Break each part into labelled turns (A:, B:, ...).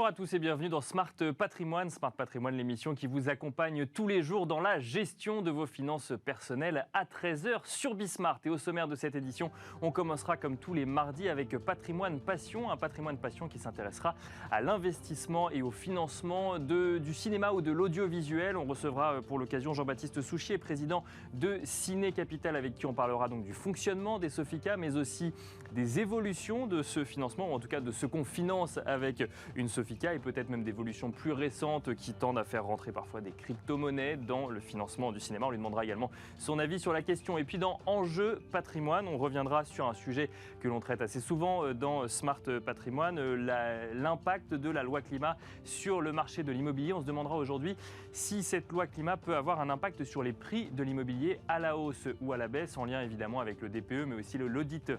A: Bonjour à tous et bienvenue dans Smart Patrimoine. Smart Patrimoine, l'émission qui vous accompagne tous les jours dans la gestion de vos finances personnelles à 13h sur Bismart. Et au sommaire de cette édition, on commencera comme tous les mardis avec Patrimoine Passion, un patrimoine passion qui s'intéressera à l'investissement et au financement du cinéma ou de l'audiovisuel. On recevra pour l'occasion Jean-Baptiste Souchier, président de Ciné Capital, avec qui on parlera donc du fonctionnement des Sofica, mais aussi des évolutions de ce financement, ou en tout cas de ce qu'on finance avec une Sofica, et peut-être même d'évolutions plus récentes qui tendent à faire rentrer parfois des crypto-monnaies dans le financement du cinéma. On lui demandera également son avis sur la question. Et puis dans Enjeu Patrimoine, on reviendra sur un sujet que l'on traite assez souvent dans Smart Patrimoine, l'impact de la loi climat sur le marché de l'immobilier. On se demandera aujourd'hui si cette loi climat peut avoir un impact sur les prix de l'immobilier à la hausse ou à la baisse, en lien évidemment avec le DPE, mais aussi l'audit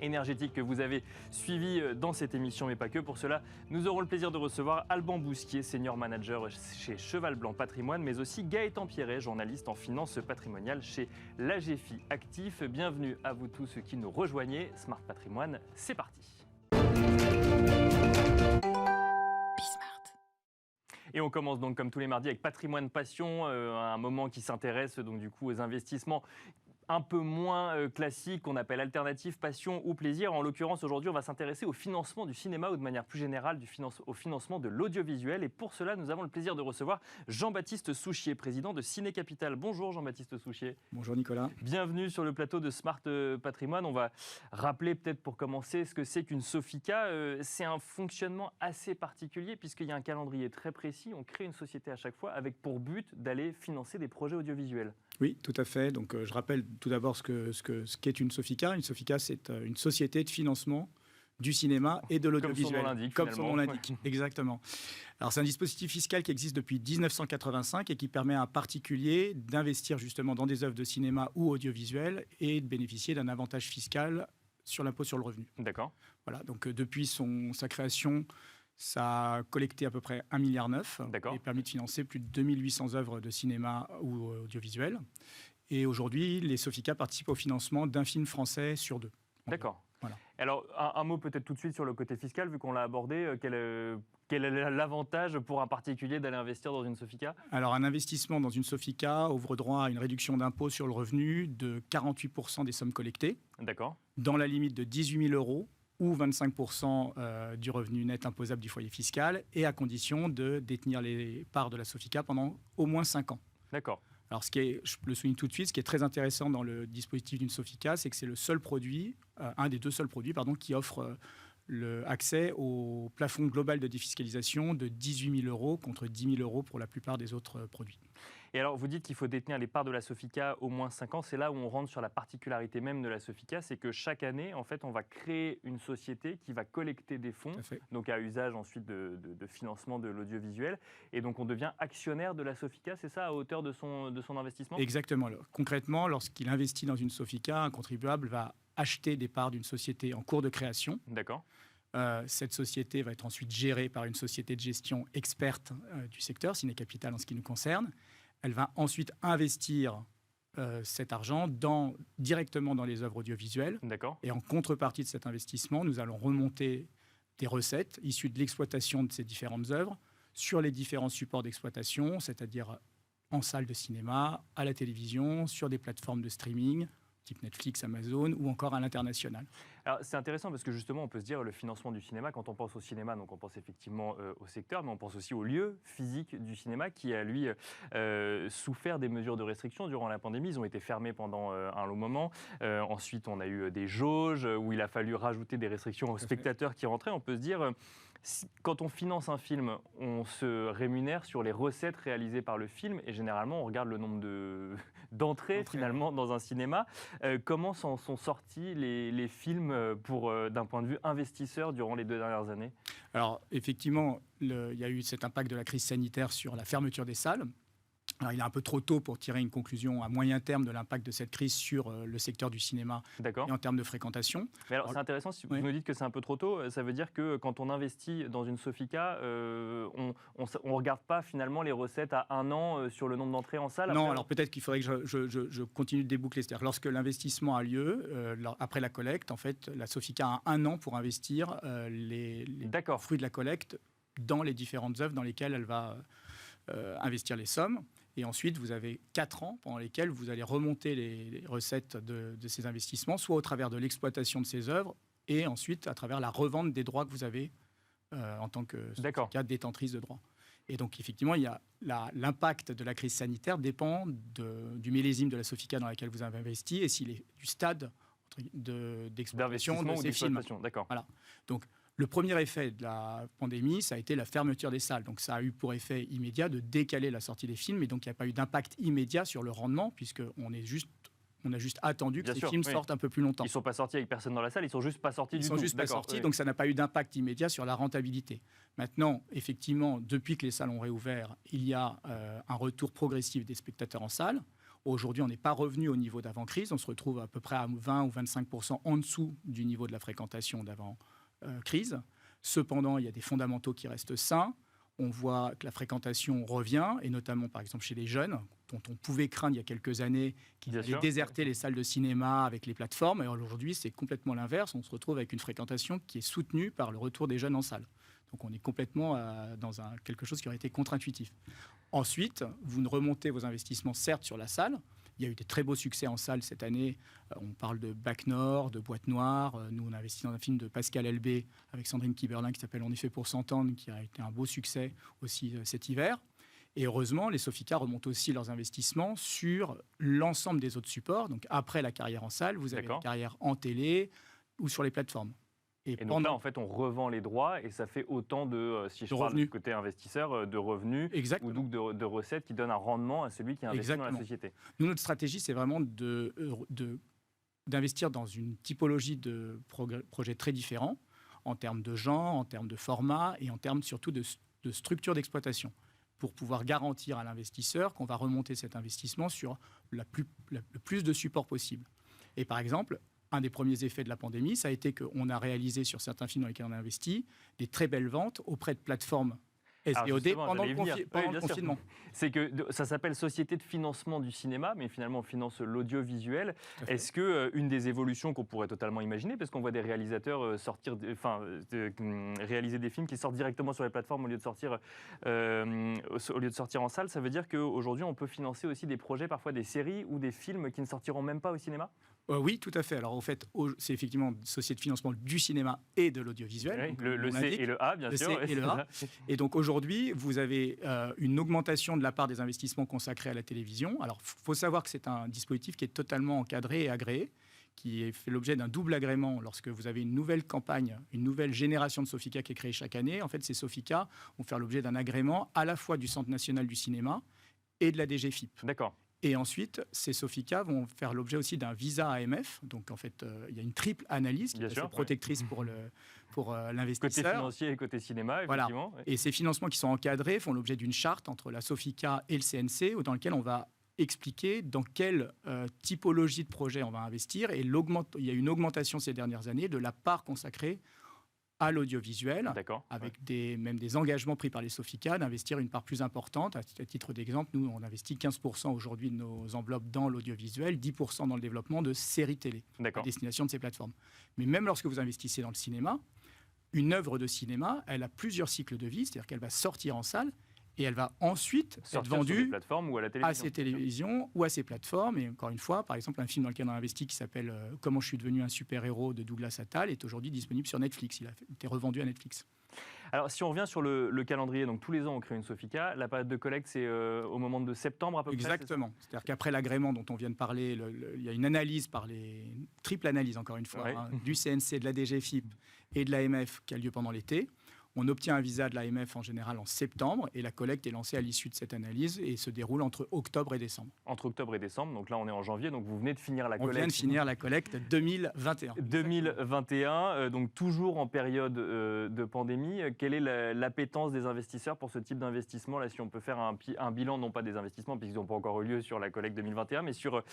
A: énergétique que vous avez suivi dans cette émission, mais pas que. Pour cela, nous aurons le plaisir de recevoir Alban Bousquier, senior manager chez Cheval Blanc Patrimoine, mais aussi Gaëtan Pierret, journaliste en finance patrimoniale chez l'AGFI Actif. Bienvenue à vous tous qui nous rejoignez. Smart Patrimoine, c'est parti. Et on commence donc comme tous les mardis avec Patrimoine Passion, un moment qui s'intéresse donc du coup aux investissements un peu moins classique, qu'on appelle alternative, passion ou plaisir. En l'occurrence, aujourd'hui, on va s'intéresser au financement du cinéma ou de manière plus générale au financement de l'audiovisuel. Et pour cela, nous avons le plaisir de recevoir Jean-Baptiste Souchier, président de Ciné Capital. Bonjour Jean-Baptiste Souchier.
B: Bonjour Nicolas.
A: Bienvenue sur le plateau de Smart Patrimoine. On va rappeler peut-être pour commencer ce que c'est qu'une Sofica. C'est un fonctionnement assez particulier puisqu'il y a un calendrier très précis. On crée une société à chaque fois avec pour but d'aller financer des projets audiovisuels.
B: Oui, tout à fait. Donc, je rappelle tout d'abord ce qu'est une Sofica. Une Sofica, c'est une société de financement du cinéma et de l'audiovisuel.
A: Comme son nom
B: l'indique, exactement. Alors, c'est un dispositif fiscal qui existe depuis 1985 et qui permet à un particulier d'investir justement dans des œuvres de cinéma ou audiovisuel et de bénéficier d'un avantage fiscal sur l'impôt sur le revenu.
A: D'accord.
B: Voilà, donc depuis sa création, ça a collecté à peu près 1,9 milliard et permis de financer plus de 2800 œuvres de cinéma ou audiovisuel. Et aujourd'hui, les Sofica participent au financement d'un film français sur deux.
A: D'accord.
B: Voilà.
A: Alors, un mot peut-être tout de suite sur le côté fiscal, vu qu'on l'a abordé. Quel est l'avantage pour un particulier d'aller investir dans une Sofica ? Alors,
B: un investissement dans une Sofica ouvre droit à une réduction d'impôt sur le revenu de 48% des sommes collectées.
A: D'accord.
B: Dans la limite de 18 000 euros ou 25% du revenu net imposable du foyer fiscal, et à condition de détenir les parts de la Sofica pendant au moins 5 ans.
A: D'accord.
B: Alors, je le souligne tout de suite, ce qui est très intéressant dans le dispositif d'une Sofica, c'est que c'est le seul produit, un des deux seuls produits, qui offre accès au plafond global de défiscalisation de 18 000 euros contre 10 000 euros pour la plupart des autres produits.
A: Et alors, vous dites qu'il faut détenir les parts de la Sofica au moins 5 ans. C'est là où on rentre sur la particularité même de la Sofica, c'est que chaque année, en fait, on va créer une société qui va collecter des fonds, donc à usage ensuite de financement de l'audiovisuel. Et donc, on devient actionnaire de la Sofica, c'est ça, à hauteur de son investissement ?
B: Exactement. Concrètement, lorsqu'il investit dans une Sofica, un contribuable va acheter des parts d'une société en cours de création.
A: D'accord.
B: Cette société va être ensuite gérée par une société de gestion experte du secteur, Ciné Capital en ce qui nous concerne. Elle va ensuite investir cet argent directement dans les œuvres audiovisuelles.
A: D'accord.
B: Et en contrepartie de cet investissement, nous allons remonter des recettes issues de l'exploitation de ces différentes œuvres sur les différents supports d'exploitation, c'est-à-dire en salle de cinéma, à la télévision, sur des plateformes de streaming, type Netflix, Amazon, ou encore à l'international.
A: Alors, c'est intéressant parce que justement, on peut se dire le financement du cinéma, quand on pense au cinéma, donc on pense effectivement au secteur, mais on pense aussi au lieu physique du cinéma qui a, lui, souffert des mesures de restriction durant la pandémie. Ils ont été fermés pendant un long moment. Ensuite, on a eu des jauges où il a fallu rajouter des restrictions aux spectateurs qui rentraient. On peut se dire, quand on finance un film, on se rémunère sur les recettes réalisées par le film et généralement, on regarde le nombre d'entrées finalement dans un cinéma. Comment s'en sont sortis les films d'un point de vue investisseur durant les 2 dernières années ?
B: Alors, effectivement, il y a eu cet impact de la crise sanitaire sur la fermeture des salles. Alors, il est un peu trop tôt pour tirer une conclusion à moyen terme de l'impact de cette crise sur le secteur du cinéma et en termes de fréquentation.
A: Mais alors, c'est intéressant, si vous nous dites que c'est un peu trop tôt, ça veut dire que quand on investit dans une Sofica, on ne regarde pas finalement les recettes à 1 an sur le nombre d'entrées en salle.
B: Non, alors peut-être qu'il faudrait que je continue de déboucler. C'est-à-dire lorsque l'investissement a lieu, après la collecte, en fait, la Sofica a 1 an pour investir les fruits de la collecte dans les différentes œuvres dans lesquelles elle va investir les sommes. Et ensuite, vous avez 4 ans pendant lesquels vous allez remonter les recettes de ces investissements, soit au travers de l'exploitation de ces œuvres, et ensuite à travers la revente des droits que vous avez en tant que détentrice de droits. Et donc, effectivement, il y a l'impact de la crise sanitaire dépend du millésime de la Sofica dans laquelle vous avez investi et du stade d'exploitation de ces films.
A: D'accord.
B: Voilà. Donc, le premier effet de la pandémie, ça a été la fermeture des salles. Donc, ça a eu pour effet immédiat de décaler la sortie des films. Et donc, il n'y a pas eu d'impact immédiat sur le rendement, puisqu'on a juste attendu que ces films sortent un peu plus longtemps.
A: Ils ne sont pas sortis avec personne dans la salle, ils ne sont juste pas sortis du tout.
B: Ils ne sont juste pas sortis, donc ça n'a pas eu d'impact immédiat sur la rentabilité. Maintenant, effectivement, depuis que les salles ont réouvert, il y a un retour progressif des spectateurs en salle. Aujourd'hui, on n'est pas revenu au niveau d'avant-crise. On se retrouve à peu près à 20 ou 25% en dessous du niveau de la fréquentation d'avant-crise. Cependant, il y a des fondamentaux qui restent sains. On voit que la fréquentation revient, et notamment, par exemple, chez les jeunes, dont on pouvait craindre il y a quelques années qu'ils allaient déserter les salles de cinéma avec les plateformes. Et aujourd'hui, c'est complètement l'inverse. On se retrouve avec une fréquentation qui est soutenue par le retour des jeunes en salle. Donc, on est complètement dans quelque chose qui aurait été contre-intuitif. Ensuite, vous remontez vos investissements, certes, sur la salle. Il y a eu des très beaux succès en salle cette année. On parle de Bac Nord, de Boîte Noire. Nous, on a investi dans un film de Pascal Elbé avec Sandrine Kiberlin qui s'appelle On est fait pour s'entendre, qui a été un beau succès aussi cet hiver. Et heureusement, les Sofica remontent aussi leurs investissements sur l'ensemble des autres supports. Donc après la carrière en salle, vous avez la carrière en télé ou sur les plateformes.
A: Et donc là, en fait, on revend les droits et ça fait autant de, si je parle du côté investisseur, de revenus ou donc de recettes qui donnent un rendement à celui qui investit dans la société.
B: Nous, notre stratégie, c'est vraiment d'investir dans une typologie de projets très différents en termes de genre, en termes de format et en termes surtout de structure d'exploitation pour pouvoir garantir à l'investisseur qu'on va remonter cet investissement sur le plus de supports possible. Et par exemple, un des premiers effets de la pandémie, ça a été qu'on a réalisé sur certains films dans lesquels on a investi des très belles ventes auprès de plateformes SVOD pendant le confinement.
A: C'est que ça s'appelle Société de financement du cinéma, mais finalement on finance l'audiovisuel. Est-ce qu'une des évolutions qu'on pourrait totalement imaginer, parce qu'on voit des réalisateurs réaliser des films qui sortent directement sur les plateformes au lieu de sortir en salle, ça veut dire qu'aujourd'hui on peut financer aussi des projets, parfois des séries ou des films qui ne sortiront même pas au cinéma ?
B: Oui, tout à fait. Alors, en fait, c'est effectivement une société de financement du cinéma et de l'audiovisuel.
A: Oui, le C et le A, bien sûr.
B: Le C et le A. Et donc, aujourd'hui, vous avez une augmentation de la part des investissements consacrés à la télévision. Alors, il faut savoir que c'est un dispositif qui est totalement encadré et agréé, qui fait l'objet d'un double agrément lorsque vous avez une nouvelle campagne, une nouvelle génération de Sofica qui est créée chaque année. En fait, ces Sofica vont faire l'objet d'un agrément à la fois du Centre national du cinéma et de la DGFiP.
A: D'accord.
B: Et ensuite, ces Sofica vont faire l'objet aussi d'un visa AMF. Donc, en fait, il y a une triple analyse qui est assez protectrice pour l'investisseur.
A: Côté financier et côté cinéma, effectivement.
B: Voilà. Et ces financements qui sont encadrés font l'objet d'une charte entre la Sofica et le CNC, dans laquelle on va expliquer dans quelle typologie de projet on va investir. Et il y a une augmentation ces dernières années de la part consacrée à l'audiovisuel, avec même des engagements pris par les Sofica d'investir une part plus importante. À titre d'exemple, nous, on investit 15% aujourd'hui de nos enveloppes dans l'audiovisuel, 10% dans le développement de séries télé à destination de ces plateformes. Mais même lorsque vous investissez dans le cinéma, une œuvre de cinéma, elle a plusieurs cycles de vie, c'est-à-dire qu'elle va sortir en salle et elle va ensuite être vendue
A: ou
B: à ces télévisions ou à ces plateformes. Et encore une fois, par exemple, un film dans lequel on a investi qui s'appelle « Comment je suis devenu un super-héros » de Douglas Attal est aujourd'hui disponible sur Netflix. Il a été revendu à Netflix.
A: Alors, si on revient sur le calendrier, donc tous les ans, on crée une Sofica. La période de collecte, c'est au moment de septembre à peu près.
B: Exactement. C'est-à-dire qu'après l'agrément dont on vient de parler, il y a une analyse triple analyse, encore une fois, du CNC, de la DGFiP et de l'AMF qui a lieu pendant l'été. On obtient un visa de l'AMF en général en septembre et la collecte est lancée à l'issue de cette analyse et se déroule entre octobre et décembre.
A: Entre octobre et décembre, donc là on est en janvier, donc vous venez de finir la collecte.
B: On vient de finir la collecte 2021.
A: 2021, donc toujours en période de pandémie. Quelle est l'appétence des investisseurs pour ce type d'investissement ? Là, si on peut faire un bilan, non pas des investissements, puisqu'ils n'ont pas encore eu lieu sur la collecte 2021, mais sur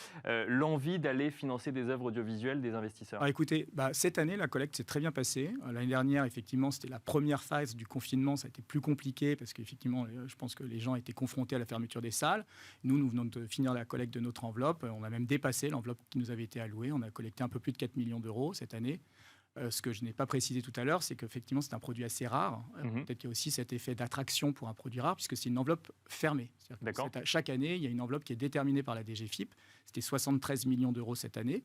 A: l'envie d'aller financer des œuvres audiovisuelles des investisseurs.
B: Alors écoutez, cette année, la collecte s'est très bien passée. L'année dernière, effectivement, c'était la première phase du confinement, ça a été plus compliqué parce qu'effectivement, je pense que les gens étaient confrontés à la fermeture des salles. Nous venons de finir la collecte de notre enveloppe. On a même dépassé l'enveloppe qui nous avait été allouée. On a collecté un peu plus de 4 millions d'euros cette année. Ce que je n'ai pas précisé tout à l'heure, c'est qu'effectivement, c'est un produit assez rare. Peut-être qu'il y a aussi cet effet d'attraction pour un produit rare, puisque c'est une enveloppe fermée.
A: D'accord.
B: Chaque année, il y a une enveloppe qui est déterminée par la DGFiP. C'était 73 millions d'euros cette année.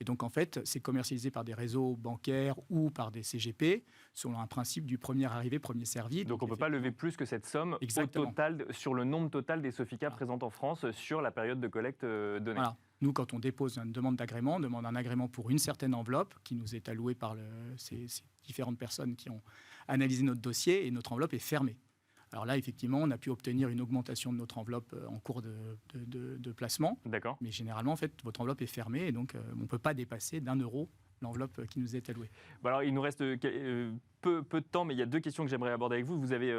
B: Et donc, en fait, c'est commercialisé par des réseaux bancaires ou par des CGP, selon un principe du premier arrivé, premier servi.
A: Donc on ne peut pas lever plus que cette somme au total, sur le nombre total des Sofica présentes en France sur la période de collecte donnée.
B: Voilà. Nous, quand on dépose une demande d'agrément, on demande un agrément pour une certaine enveloppe qui nous est allouée par ces différentes personnes qui ont analysé notre dossier, et notre enveloppe est fermée. Alors là, effectivement, on a pu obtenir une augmentation de notre enveloppe en cours de placement.
A: D'accord.
B: Mais généralement, en fait, votre enveloppe est fermée et donc on ne peut pas dépasser d'1 € l'enveloppe qui nous est allouée.
A: Bon, alors, il nous reste peu de temps, mais il y a 2 questions que j'aimerais aborder avec vous. Vous avez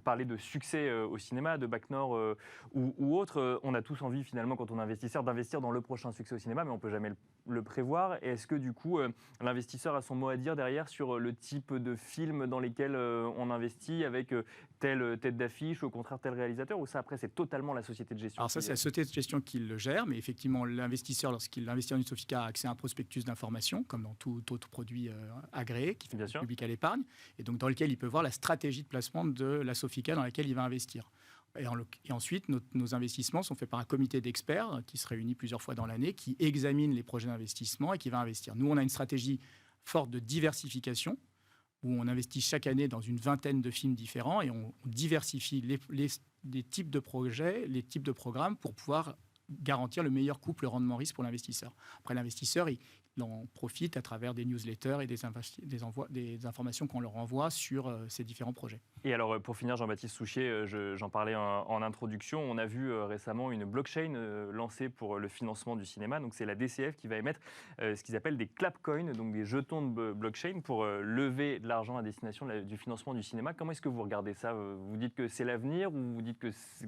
A: parlé de succès au cinéma, de Bac Nord ou autre. On a tous envie, finalement, quand on est investisseur, d'investir dans le prochain succès au cinéma, mais on ne peut jamais le prévoir. Et est-ce que, du coup, l'investisseur a son mot à dire derrière sur le type de film dans lesquels on investit, avec telle tête d'affiche, ou au contraire tel réalisateur, ou ça, après, c'est totalement la société de gestion?
B: Alors ça, c'est la société de gestion qui le gère, mais effectivement, l'investisseur, lorsqu'il investit en une Sofica, a accès à un prospectus d'information, comme dans tout autre produit agréé, qui fait public à l'épargne, et donc dans lequel il peut voir la stratégie de placement de la Sofica dans laquelle il va investir. Et ensuite, nos investissements sont faits par un comité d'experts qui se réunit plusieurs fois dans l'année, qui examine les projets d'investissement et qui va investir. Nous, on a une stratégie forte de diversification, où on investit chaque année dans une vingtaine de films différents, et on diversifie les types de projets, les types de programmes, pour pouvoir garantir le meilleur couple rendement-risque pour l'investisseur. Après, l'investisseur, il en profite à travers des newsletters et des informations qu'on leur envoie sur ces différents projets.
A: Et alors, pour finir, Jean-Baptiste Souchier, j'en parlais en introduction, on a vu récemment une blockchain lancée pour le financement du cinéma. Donc, c'est la DCF qui va émettre ce qu'ils appellent des clapcoins, donc des jetons de blockchain, pour lever de l'argent à destination du financement du cinéma. Comment est-ce que vous regardez ça? Vous dites que c'est l'avenir, ou vous dites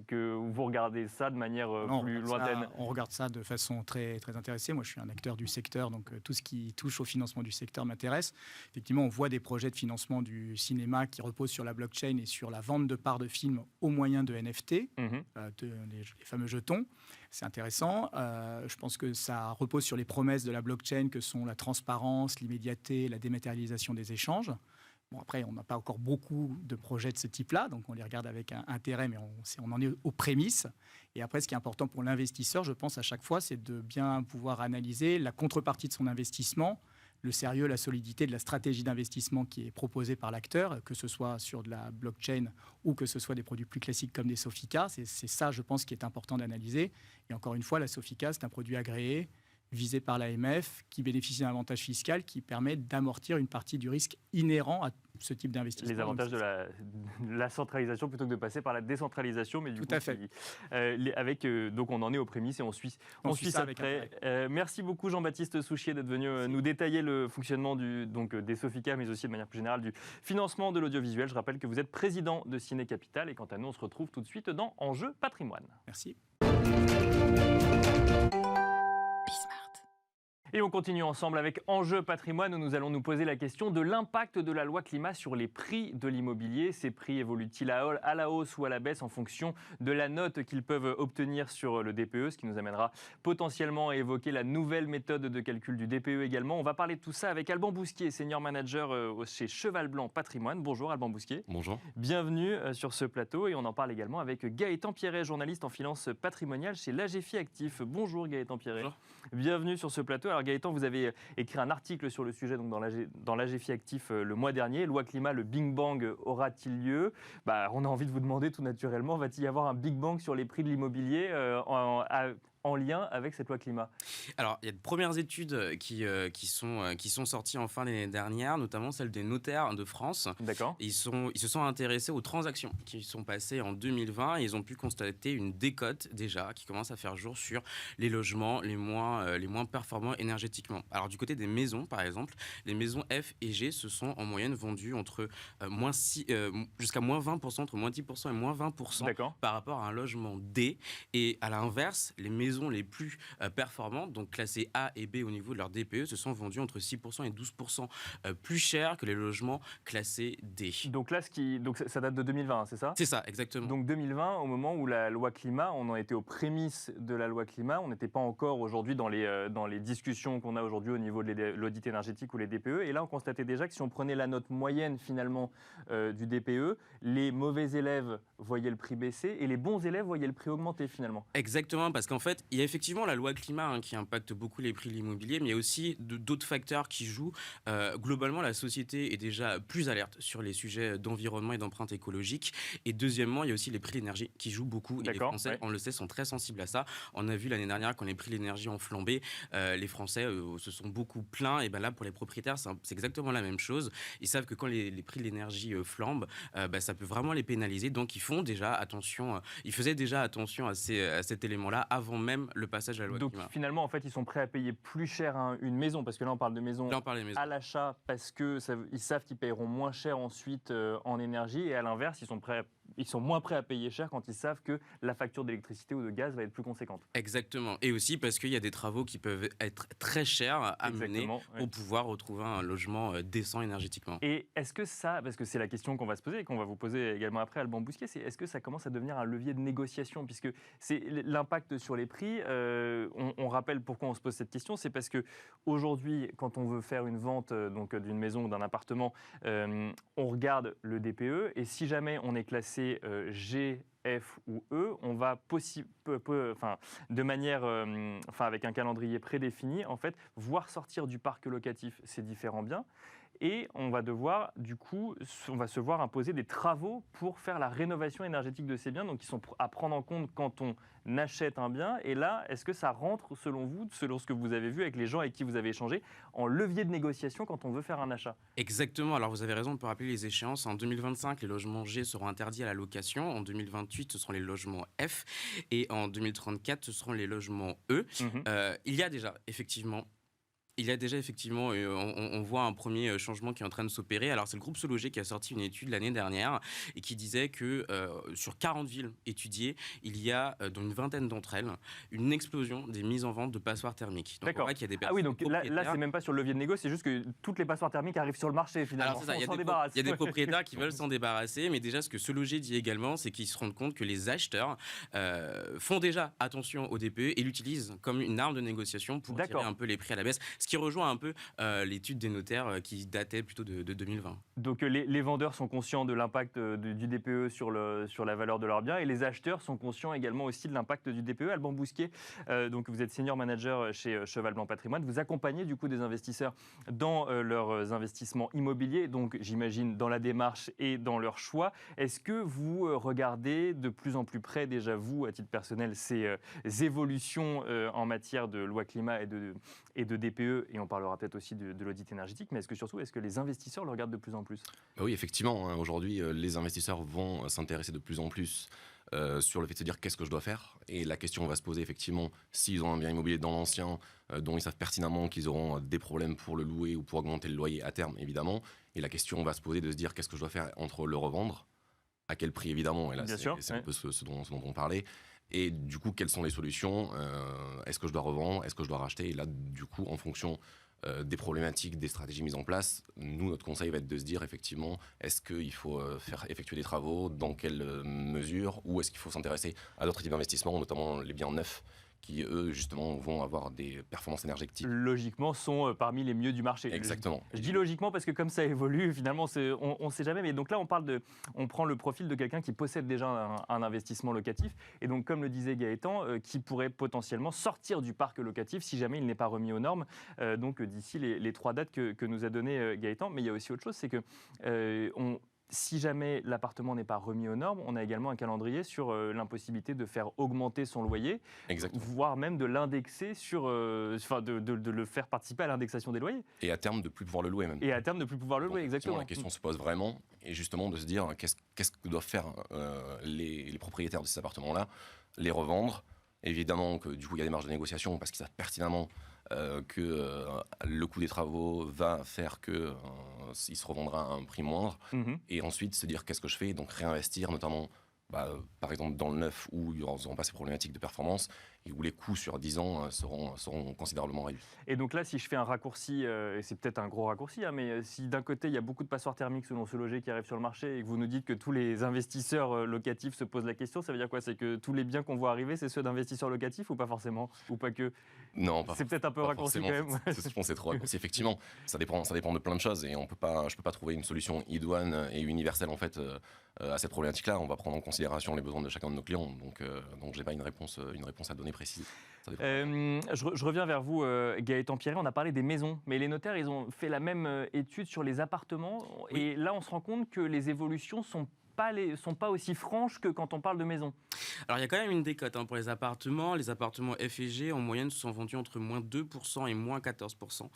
A: que vous regardez ça de manière plus lointaine?
B: On regarde ça de façon très, très intéressée. Moi, je suis un acteur du secteur, donc tout ce qui touche au financement du secteur m'intéresse. Effectivement, on voit des projets de financement du cinéma qui reposent sur la blockchain et sur la vente de parts de films au moyen de NFT, les fameux jetons. C'est intéressant. Je pense que ça repose sur les promesses de la blockchain, que sont la transparence, l'immédiateté, la dématérialisation des échanges. Bon, après, on n'a pas encore beaucoup de projets de ce type-là, donc on les regarde avec intérêt, mais on en est aux prémices. Et après, ce qui est important pour l'investisseur, je pense, à chaque fois, c'est de bien pouvoir analyser la contrepartie de son investissement, le sérieux, la solidité de la stratégie d'investissement qui est proposée par l'acteur, que ce soit sur de la blockchain ou que ce soit des produits plus classiques comme des Sofica. C'est ça, je pense, qui est important d'analyser. Et encore une fois, la Sofica, c'est un produit agréé, visé par l'AMF, qui bénéficie d'un avantage fiscal qui permet d'amortir une partie du risque inhérent à ce type d'investissement.
A: Les avantages de la centralisation plutôt que de passer par la décentralisation. Mais du
B: Tout
A: coup,
B: à fait.
A: Donc on en est aux prémices et on suit ça de près. Merci beaucoup Jean-Baptiste Souchier d'être venu nous détailler le fonctionnement des Sofica, mais aussi de manière plus générale du financement de l'audiovisuel. Je rappelle que vous êtes président de Ciné Capital, et quant à nous, on se retrouve tout de suite dans Enjeu Patrimoine.
B: Merci.
A: Et on continue ensemble avec Enjeu Patrimoine, où nous allons nous poser la question de l'impact de la loi climat sur les prix de l'immobilier. Ces prix évoluent-ils à la hausse ou à la baisse en fonction de la note qu'ils peuvent obtenir sur le DPE, ce qui nous amènera potentiellement à évoquer la nouvelle méthode de calcul du DPE également. On va parler de tout ça avec Alban Bousquier, senior manager chez Cheval Blanc Patrimoine. Bonjour Alban Bousquier.
C: Bonjour.
A: Bienvenue sur ce plateau, et on en parle également avec Gaëtan Pierret, journaliste en finance patrimoniale chez l'AGFI Actif. Bonjour Gaëtan Pierret. Bonjour. Bienvenue sur ce plateau. Alors Gaëtan, vous avez écrit un article sur le sujet donc dans l'AGFI Actif le mois dernier. Loi climat, le Big Bang aura-t-il lieu? On a envie de vous demander tout naturellement, va-t-il y avoir un Big Bang sur les prix de l'immobilier en lien avec cette loi climat?
C: Alors, il y a de premières études qui sont sorties en fin d'année dernière, notamment celle des notaires de France.
A: D'accord.
C: Ils se sont intéressés aux transactions qui sont passées en 2020, et ils ont pu constater une décote déjà qui commence à faire jour sur les logements les moins performants énergétiquement. Alors, du côté des maisons, par exemple, les maisons F et G se sont en moyenne vendues entre jusqu'à moins 20%, entre moins 10% et moins 20% par rapport à un logement D. Et à l'inverse, les maisons maisons les plus performantes, donc classées A et B au niveau de leur DPE, se sont vendues entre 6% et 12% plus cher que les logements classés D.
A: Donc là, ça date de 2020, c'est ça ?
C: C'est ça, exactement.
A: Donc 2020, au moment où la loi climat, on en était aux prémices de la loi climat, on n'était pas encore aujourd'hui dans les discussions qu'on a aujourd'hui au niveau de l'audit énergétique ou les DPE. Et là, on constatait déjà que si on prenait la note moyenne finalement du DPE, les mauvais élèves voyaient le prix baisser et les bons élèves voyaient le prix augmenter finalement.
C: Exactement, parce qu'en fait, il y a effectivement la loi climat qui impacte beaucoup les prix de l'immobilier, mais il y a aussi d'autres facteurs qui jouent. Globalement, la société est déjà plus alerte sur les sujets d'environnement et d'empreinte écologique. Et deuxièmement, il y a aussi les prix de l'énergie qui jouent beaucoup. Et les Français, on le sait, sont très sensibles à ça. On a vu l'année dernière, quand les prix de l'énergie ont flambé, les Français se sont beaucoup plaints. Et bien là, pour les propriétaires, c'est exactement la même chose. Ils savent que quand les prix de l'énergie flambent, ça peut vraiment les pénaliser. Donc, ils faisaient déjà attention à cet élément-là avant même le passage à la loi climat.
A: Donc, finalement, en fait, ils sont prêts à payer plus cher une maison, parce que là, on parle de maison à l'achat, parce qu'ils savent qu'ils paieront moins cher ensuite en énergie. Et à l'inverse, ils sont moins prêts à payer cher quand ils savent que la facture d'électricité ou de gaz va être plus conséquente.
C: Exactement. Et aussi parce qu'il y a des travaux qui peuvent être très chers à mener pour pouvoir retrouver un logement décent énergétiquement.
A: Et est-ce que ça, parce que c'est la question qu'on va se poser et qu'on va vous poser également après, Alban Bousquier, c'est est-ce que ça commence à devenir un levier de négociation, puisque c'est l'impact sur les prix. On rappelle pourquoi on se pose cette question, c'est parce que aujourd'hui, quand on veut faire une vente donc d'une maison ou d'un appartement, on regarde le DPE et si jamais on est classé G, F ou E, on va de manière, avec un calendrier prédéfini, en fait, voir sortir du parc locatif ces différents biens. Et on va se voir imposer des travaux pour faire la rénovation énergétique de ces biens, donc qui sont à prendre en compte quand on achète un bien. Et là, est-ce que ça rentre, selon vous, selon ce que vous avez vu avec les gens avec qui vous avez échangé, en levier de négociation quand on veut faire un achat ?
C: Exactement. Alors, vous avez raison, on peut rappeler les échéances. En 2025, les logements G seront interdits à la location. En 2028, ce seront les logements F. Et en 2034, ce seront les logements E. Il y a déjà, effectivement, on voit un premier changement qui est en train de s'opérer. Alors, c'est le groupe SeLoger qui a sorti une étude l'année dernière et qui disait que sur 40 villes étudiées, il y a, dans une vingtaine d'entre elles, une explosion des mises en vente de passoires thermiques.
A: Donc, d'accord.
C: Il y a des personnes
A: donc là, c'est même pas sur le levier de négo, c'est juste que toutes les passoires thermiques arrivent sur le marché, finalement.
C: Alors, c'est ça, il y a des propriétaires qui veulent s'en débarrasser, mais déjà, ce que SeLoger dit également, c'est qu'ils se rendent compte que les acheteurs font déjà attention au DPE et l'utilisent comme une arme de négociation pour tirer un peu les prix à la baisse. Ce qui rejoint un peu l'étude des notaires qui datait plutôt de 2020.
A: Donc les vendeurs sont conscients de l'impact du DPE sur la valeur de leurs biens et les acheteurs sont conscients également aussi de l'impact du DPE. Alban Bousquier, donc vous êtes senior manager chez Cheval Blanc Patrimoine. Vous accompagnez du coup des investisseurs dans leurs investissements immobiliers, donc j'imagine dans la démarche et dans leur choix. Est-ce que vous regardez de plus en plus près déjà vous, à titre personnel, ces évolutions en matière de loi climat et de DPE, et on parlera peut-être aussi de l'audit énergétique, mais est-ce que les investisseurs le regardent de plus en plus ?
D: Oui, effectivement. Aujourd'hui, les investisseurs vont s'intéresser de plus en plus sur le fait de se dire qu'est-ce que je dois faire. Et la question va se poser effectivement s'ils ont un bien immobilier dans l'ancien, dont ils savent pertinemment qu'ils auront des problèmes pour le louer ou pour augmenter le loyer à terme, évidemment. Et la question va se poser de se dire qu'est-ce que je dois faire entre le revendre, à quel prix évidemment, et là c'est un peu ce dont on parlait. Et du coup, quelles sont les solutions ? Est-ce que je dois revendre ? Est-ce que je dois racheter ? Et là, du coup, en fonction des problématiques, des stratégies mises en place, nous, notre conseil va être de se dire, effectivement, est-ce qu'il faut faire effectuer des travaux ? Dans quelle mesure ? Ou est-ce qu'il faut s'intéresser à d'autres types d'investissements, notamment les biens neufs, qui, eux, justement, vont avoir des performances énergétiques.
A: Logiquement, sont parmi les mieux du marché.
D: Exactement.
A: Je dis logiquement parce que comme ça évolue, finalement, on ne sait jamais. Mais donc là, on prend le profil de quelqu'un qui possède déjà un investissement locatif. Et donc, comme le disait Gaëtan, qui pourrait potentiellement sortir du parc locatif si jamais il n'est pas remis aux normes. Donc, d'ici les 3 dates que nous a donné Gaëtan. Mais il y a aussi autre chose, c'est que si jamais l'appartement n'est pas remis aux normes, on a également un calendrier sur l'impossibilité de faire augmenter son loyer, voire même de l'indexer de le faire participer à l'indexation des loyers.
D: Et à terme, de plus pouvoir le louer même.
A: Et à terme, de plus pouvoir le louer, exactement.
D: La question se pose vraiment, et justement de se dire qu'est-ce que doivent faire les propriétaires de ces appartements-là, les revendre. Évidemment que du coup, il y a des marges de négociation parce qu'ils savent pertinemment que le coût des travaux va faire qu'il se revendra à un prix moindre. Et ensuite, se dire qu'est-ce que je fais, donc réinvestir, notamment par exemple dans le neuf où ils n'auront pas ces problématiques de performance, où les coûts sur 10 ans seront considérablement réduits.
A: Et donc là, si je fais un raccourci, et c'est peut-être un gros raccourci, hein, mais si d'un côté, il y a beaucoup de passoires thermiques selon ce loger qui arrivent sur le marché et que vous nous dites que tous les investisseurs locatifs se posent la question, ça veut dire quoi? C'est que tous les biens qu'on voit arriver, c'est ceux d'investisseurs locatifs ou pas forcément? Ou pas que?
D: Non,
A: C'est peut-être un peu raccourci quand même.
D: Je pense que c'est trop raccourci. Effectivement, ça dépend de plein de choses et je peux pas trouver une solution idoine et universelle en fait à cette problématique-là. On va prendre en considération les besoins de chacun de nos clients. Donc j'ai pas une réponse à donner précise.
A: Je reviens vers vous, Gaëtan Pierret. On a parlé des maisons, mais les notaires, ils ont fait la même étude sur les appartements.
C: Oui.
A: Et là, on se rend compte que les évolutions sont pas aussi franches que quand on parle de maisons.
C: Alors, il y a quand même une décote pour les appartements. Les appartements F et G, en moyenne, se sont vendus entre moins 2% et moins 14%.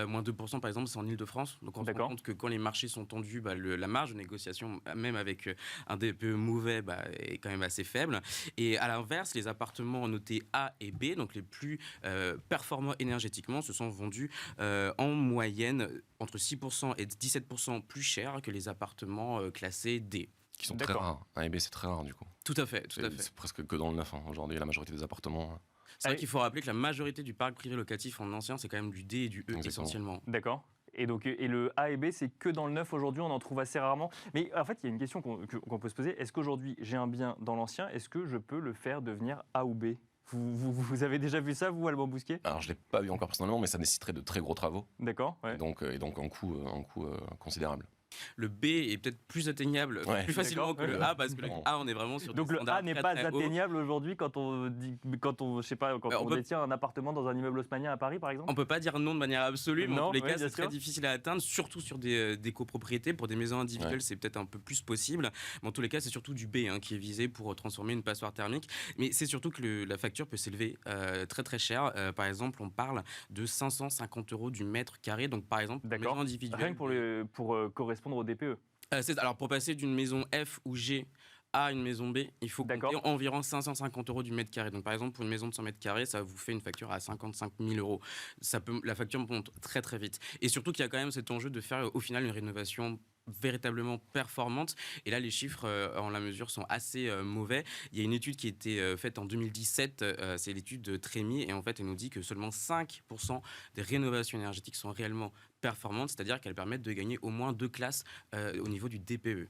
C: Moins 2%, par exemple, c'est en Ile-de-France. Donc, on se rend compte que quand les marchés sont tendus, la marge de négociation, même avec un DPE mauvais, est quand même assez faible. Et à l'inverse, les appartements notés A et B, donc les plus performants énergétiquement, se sont vendus en moyenne entre 6% et 17% plus cher que les appartements classés D.
D: Qui sont très rares. A et B, c'est très rare du coup.
C: Tout à fait.
D: C'est presque que dans le neuf. Aujourd'hui, la majorité des appartements.
C: C'est vrai qu'il faut rappeler que la majorité du parc privé locatif en ancien, c'est quand même du D et du E essentiellement.
A: D'accord. Et donc, et le A et B, c'est que dans le neuf aujourd'hui, on en trouve assez rarement. Mais en fait, il y a une question qu'on peut se poser. Est-ce qu'aujourd'hui, j'ai un bien dans l'ancien, est-ce que je peux le faire devenir A ou B? Vous avez déjà vu ça, vous, Alban Bousquet?
D: Alors, je ne l'ai pas vu encore personnellement, mais ça nécessiterait de très gros travaux.
A: D'accord. Ouais.
D: Et donc un coût considérable.
C: Le B est peut-être plus atteignable plus facilement que le A, parce que le A, on est vraiment sur
A: donc
C: des standards
A: le A n'est
C: très,
A: pas
C: très
A: atteignable aujourd'hui quand on détient un appartement dans un immeuble haussmannien à Paris, par exemple?
C: On peut pas dire non de manière absolue, mais
A: non,
C: en tous les cas,
A: bien
C: c'est très difficile à atteindre, surtout sur des copropriétés. Pour des maisons individuelles, c'est peut-être un peu plus possible. Mais en tous les cas, c'est surtout du B qui est visé pour transformer une passoire thermique. Mais c'est surtout que la facture peut s'élever très très cher. Par exemple, on parle de 550 € du mètre carré. Donc, par exemple, une maison individuelle.
A: Rien que pour correspondre au DPE.
C: Alors, pour passer d'une maison F ou G à une maison B, il faut compter environ 550 € du mètre carré. Donc, par exemple, pour une maison de 100 mètres carrés, ça vous fait une facture à 55 000 €. La facture monte très, très vite. Et surtout qu'il y a quand même cet enjeu de faire, au final, une rénovation véritablement performante. Et là, les chiffres en la mesure sont assez mauvais. Il y a une étude qui a été faite en 2017, c'est l'étude de Trémy, et en fait, elle nous dit que seulement 5% des rénovations énergétiques sont réellement performantes, c'est-à-dire qu'elles permettent de gagner au moins 2 classes au niveau du DPE.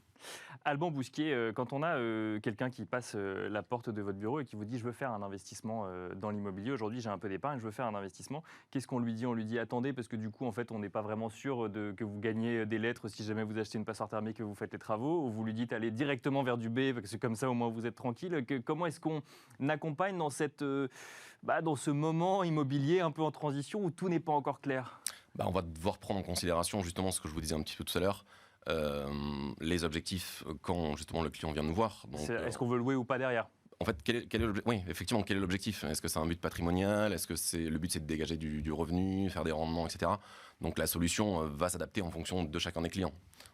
A: Alban Bousquier, quand on a quelqu'un qui passe la porte de votre bureau et qui vous dit « je veux faire un investissement dans l'immobilier, aujourd'hui j'ai un peu d'épargne, je veux faire un investissement », qu'est-ce qu'on lui dit? On lui dit « attendez, parce que du coup, en fait, on n'est pas vraiment sûr que vous gagnez des lettres si jamais vous achetez une passoire thermique et que vous faites les travaux », ou vous lui dites « allez directement vers du B, parce que comme ça, au moins, vous êtes tranquille ». Comment est-ce qu'on accompagne dans ce moment immobilier un peu en transition où tout n'est pas encore clair?
D: On va devoir prendre en considération justement ce que je vous disais un petit peu tout à l'heure, les objectifs quand justement le client vient nous voir.
A: Est-ce qu'on veut louer ou pas derrière?
D: En fait, quel est l'objectif? Est-ce que c'est un but patrimonial? Est-ce que le but c'est de dégager du revenu, faire des rendements, etc. Donc la solution va s'adapter en fonction de chacun des clients.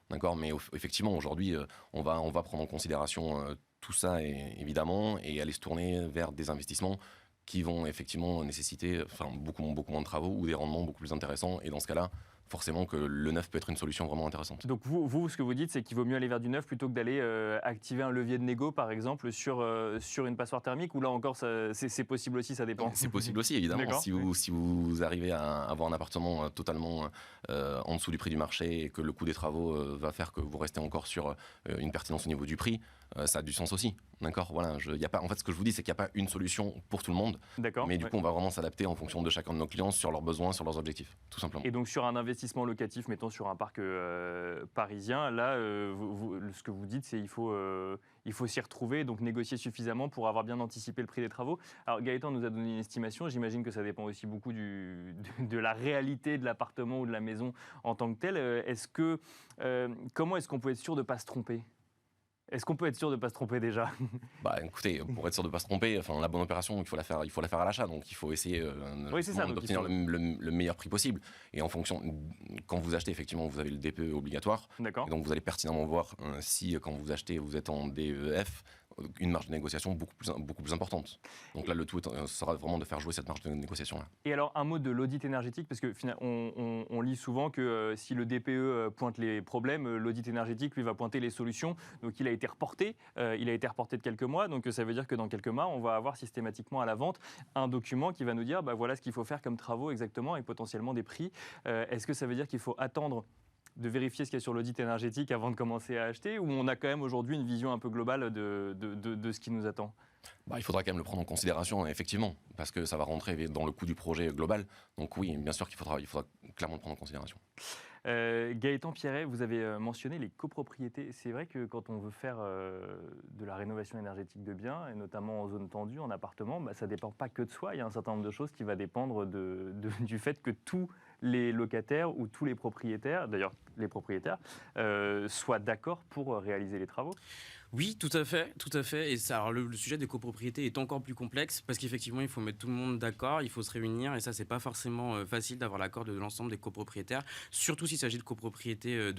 D: D'accord? Mais effectivement, aujourd'hui, on va prendre en considération tout ça évidemment et aller se tourner vers des investissements qui vont effectivement nécessiter beaucoup moins de travaux ou des rendements beaucoup plus intéressants. Et dans ce cas-là, forcément que le neuf peut être une solution vraiment intéressante.
A: Donc vous, ce que vous dites, c'est qu'il vaut mieux aller vers du neuf plutôt que d'aller activer un levier de négo, par exemple, sur une passoire thermique, ou là encore, c'est possible aussi, ça dépend?
D: C'est possible aussi, évidemment. Si vous arrivez à avoir un appartement totalement en dessous du prix du marché et que le coût des travaux va faire que vous restez encore sur une pertinence au niveau du prix, ça a du sens aussi. D'accord, voilà. En fait, ce que je vous dis, c'est qu'il n'y a pas une solution pour tout le monde. Mais du coup, on va vraiment s'adapter en fonction de chacun de nos clients sur leurs besoins, sur leurs objectifs, tout simplement.
A: Et donc, sur un investissement locatif, mettons sur un parc parisien, là, ce que vous dites, c'est qu'il faut s'y retrouver, donc négocier suffisamment pour avoir bien anticipé le prix des travaux. Alors, Gaëtan nous a donné une estimation. J'imagine que ça dépend aussi beaucoup de la réalité de l'appartement ou de la maison en tant que telle. Comment est-ce qu'on peut être sûr de ne pas se tromper? Est-ce qu'on peut être sûr de ne pas se tromper déjà?
D: Écoutez, pour être sûr de ne pas se tromper, la bonne opération, il faut la faire à l'achat. Donc il faut essayer d'obtenir le meilleur prix possible. Et en fonction, quand vous achetez, effectivement, vous avez le DPE obligatoire.
A: D'accord.
D: Et donc vous allez pertinemment voir si, quand vous achetez, vous êtes en DEF, une marge de négociation beaucoup plus importante. Donc là, le tout sera vraiment de faire jouer cette marge de négociation-là.
A: Et alors, un mot de l'audit énergétique, parce que on lit souvent que si le DPE pointe les problèmes, l'audit énergétique, lui, va pointer les solutions. Donc, il a été reporté de quelques mois. Donc, ça veut dire que dans quelques mois, on va avoir systématiquement à la vente un document qui va nous dire, voilà ce qu'il faut faire comme travaux exactement et potentiellement des prix. Est-ce que ça veut dire qu'il faut attendre de vérifier ce qu'il y a sur l'audit énergétique avant de commencer à acheter, ou on a quand même aujourd'hui une vision un peu globale de ce qui nous attend ?
D: Il faudra quand même le prendre en considération, effectivement, parce que ça va rentrer dans le coût du projet global. Donc oui, bien sûr qu'il faudra clairement le prendre en considération.
A: Gaëtan Pierret, vous avez mentionné les copropriétés. C'est vrai que quand on veut faire de la rénovation énergétique de biens, et notamment en zone tendue, en appartement, ça ne dépend pas que de soi. Il y a un certain nombre de choses qui vont dépendre du fait que tous les locataires ou tous les propriétaires, d'ailleurs les propriétaires, soient d'accord pour réaliser les travaux.
C: Oui, tout à fait, tout à fait. Et ça, alors le sujet des copropriétés est encore plus complexe parce qu'effectivement, il faut mettre tout le monde d'accord, il faut se réunir et ça, c'est pas forcément facile d'avoir l'accord de l'ensemble des copropriétaires, surtout s'il s'agit de copropriétés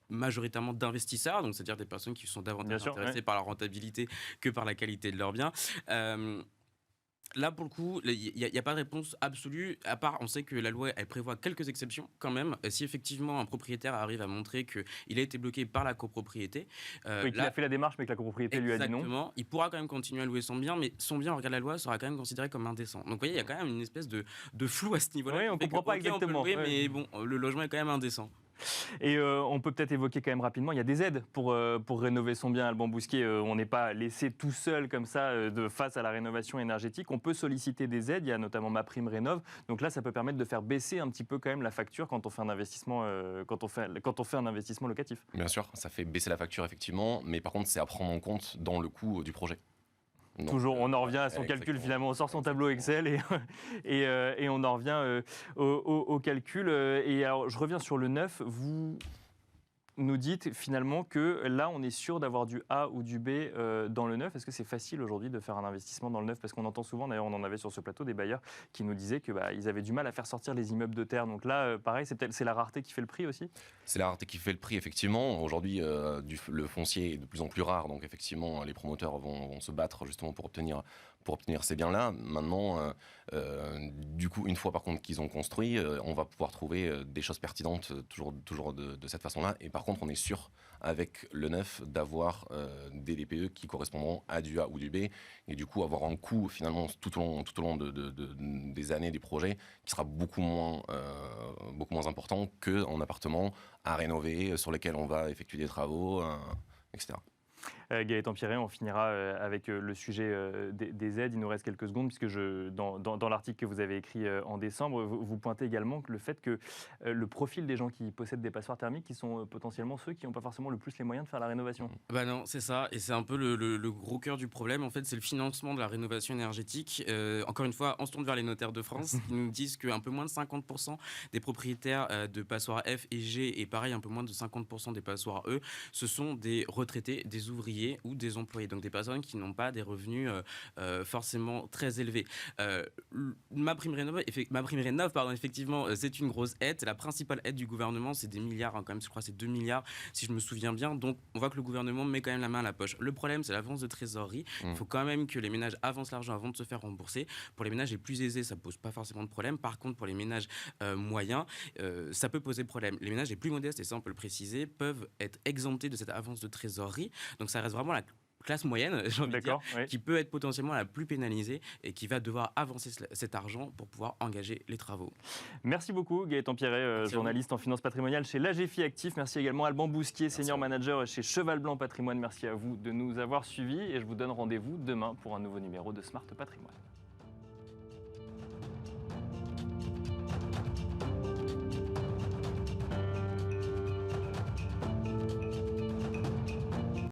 C: majoritairement d'investisseurs, donc c'est-à-dire des personnes qui sont davantage intéressées par la rentabilité que par la qualité de leurs biens. Là, pour le coup, il n'y a pas de réponse absolue, à part, on sait que la loi, elle prévoit quelques exceptions quand même. Si effectivement un propriétaire arrive à montrer qu'il a été bloqué par la copropriété...
A: qu'il a fait la démarche, mais que la copropriété lui a dit non.
C: Exactement, il pourra quand même continuer à louer son bien, mais son bien, en regard de la loi, sera quand même considéré comme indécent. Donc vous voyez, il y a quand même une espèce de flou à ce niveau-là.
A: Oui, on ne comprend pas exactement.
C: On peut louer, mais bon, le logement est quand même indécent.
A: Et on peut peut-être évoquer quand même rapidement, il y a des aides pour rénover son bien. Alban Bousquier, on n'est pas laissé tout seul comme ça face à la rénovation énergétique. On peut solliciter des aides, il y a notamment MaPrimeRénov'. Donc là, ça peut permettre de faire baisser un petit peu quand même la facture quand on fait un investissement, quand on fait un investissement locatif.
D: Bien sûr, ça fait baisser la facture effectivement, mais par contre, c'est à prendre en compte dans le coût du projet.
A: Donc, toujours, on en revient à son calcul finalement, on sort son tableau Excel et on en revient au calcul. Et alors, je reviens sur le neuf, vous nous dites finalement que là, on est sûr d'avoir du A ou du B dans le neuf. Est-ce que c'est facile aujourd'hui de faire un investissement dans le neuf ? Parce qu'on entend souvent, d'ailleurs, on en avait sur ce plateau des bailleurs qui nous disaient qu'ils avaient du mal à faire sortir les immeubles de terre. Donc là, pareil, c'est la rareté qui fait le prix aussi ?
D: C'est la rareté qui fait le prix, effectivement. Aujourd'hui, le foncier est de plus en plus rare. Donc effectivement, les promoteurs vont se battre justement pour obtenir ces biens-là. Maintenant, du coup, une fois par contre qu'ils ont construit, on va pouvoir trouver des choses pertinentes toujours de cette façon-là. Et par contre, on est sûr, avec le neuf, d'avoir des DPE qui correspondront à du A ou du B. Et du coup, avoir un coût, finalement, tout au long des années des projets qui sera beaucoup moins important qu'en appartement à rénover, sur lesquels on va effectuer des travaux, etc.
A: Gaëtan Pierret, on finira avec le sujet des aides. Il nous reste quelques secondes, puisque dans l'article que vous avez écrit en décembre, vous pointez également le fait que le profil des gens qui possèdent des passoires thermiques, qui sont potentiellement ceux qui n'ont pas forcément le plus les moyens de faire la rénovation.
C: Bah non, c'est ça, et c'est un peu le gros cœur du problème. En fait, c'est le financement de la rénovation énergétique. Encore une fois, on se tourne vers les notaires de France, qui nous disent qu'un peu moins de 50% des propriétaires de passoires F et G, et pareil, un peu moins de 50% des passoires E, ce sont des retraités, des ouvriers ou des employés, donc des personnes qui n'ont pas des revenus forcément très élevés. MaPrimeRénov', effectivement, c'est une grosse aide. C'est la principale aide du gouvernement, c'est des milliards, quand même, je crois que c'est 2 milliards, si je me souviens bien. Donc, on voit que le gouvernement met quand même la main à la poche. Le problème, c'est l'avance de trésorerie. Il faut quand même que les ménages avancent l'argent avant de se faire rembourser. Pour les ménages les plus aisés, ça ne pose pas forcément de problème. Par contre, pour les ménages moyens, ça peut poser problème. Les ménages les plus modestes, et ça on peut le préciser, peuvent être exemptés de cette avance de trésorerie. Donc, ça reste vraiment la classe moyenne, j'ai envie de dire, oui, qui peut être potentiellement la plus pénalisée et qui va devoir avancer cet argent pour pouvoir engager les travaux.
A: Merci beaucoup Gaëtan Pierret, journaliste en finance patrimoniale chez l'AGFI Actif. Merci également Alban Bousquier, senior manager chez Cheval Blanc Patrimoine. Merci à vous de nous avoir suivis et je vous donne rendez-vous demain pour un nouveau numéro de Smart Patrimoine.